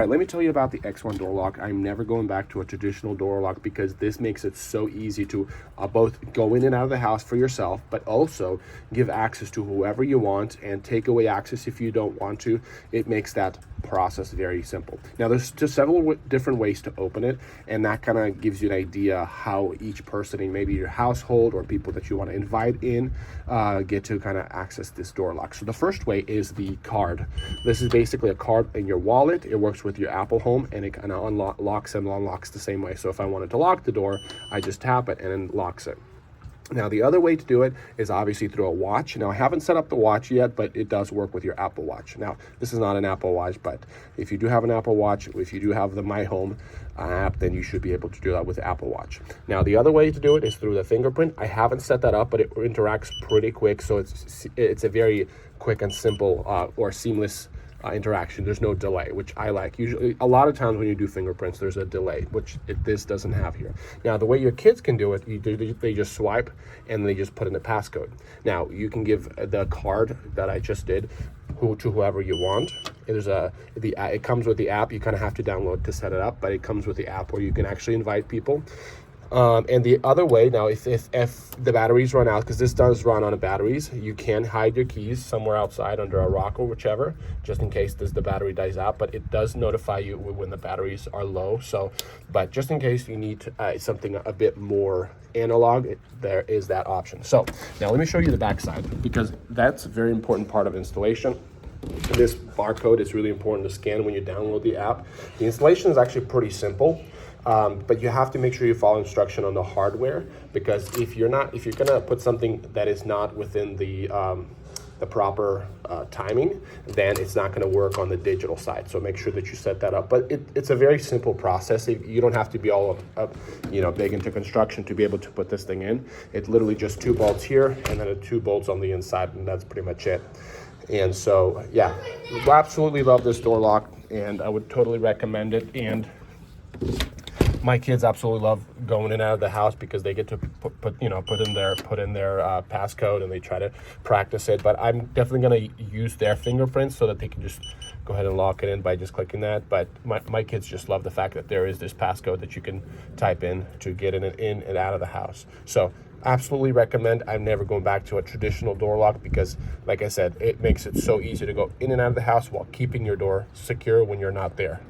All right, let me tell you about the X1 door lock. I'm never going back to a traditional door lock because this makes it so easy to both go in and out of the house for yourself, but also give access to whoever you want and take away access if you don't want to. It makes that process very simple. Now, there's just several different ways to open it, and that kind of gives you an idea how each person in maybe your household or people that you want to invite in get to kind of access this door lock. So the first way is the card. This is basically a card in your wallet. It works with your Apple Home, and it kind of unlocks and unlocks the same way. So if I wanted to lock the door, I just tap it and it locks it. Now, the other way to do it is obviously through a watch. Now, I haven't set up the watch yet, but it does work with your Apple Watch. Now, this is not an Apple Watch, but if you do have an Apple Watch, if you do have the My Home app, then you should be able to do that with the Apple Watch. Now, the other way to do it is through the Fingerprint. I haven't set that up, but it interacts pretty quick, so it's a very quick and simple or seamless interaction. There's no delay, which I like. Usually, a lot of times when you do fingerprints, there's a delay, which this doesn't have here. Now, the way your kids can do it, they just swipe and they just put in the passcode. Now, you can give the card that I just did to whoever you want. It comes with the app. You kind of have to download to set it up, but it comes with the app where you can actually invite people. And the other way, now, if the batteries run out, because this does run on batteries, you can hide your keys somewhere outside under a rock or whichever, just in case the battery dies out. But it does notify you when the batteries are low. So, but just in case you need something a bit more analog, there is that option. So now let me show you the back side, because that's a very important part of installation. This barcode is really important to scan when you download the app. The installation is actually pretty simple. But you have to make sure you follow instruction on the hardware, because if you're gonna put something that is not within the proper timing, then it's not gonna work on the digital side. So make sure that you set that up. But it's a very simple process. You don't have to be all up, big into construction to be able to put this thing in. It's literally just 2 bolts here and then 2 bolts on the inside, and that's pretty much it. And so, yeah, absolutely love this door lock, and I would totally recommend it. And my kids absolutely love going in and out of the house because they get to put in their passcode, and they try to practice it. But I'm definitely going to use their fingerprints so that they can just go ahead and lock it in by just clicking that. But my kids just love the fact that there is this passcode that you can type in to get in and out of the house. So absolutely recommend. I'm never going back to a traditional door lock because, like I said, it makes it so easy to go in and out of the house while keeping your door secure when you're not there.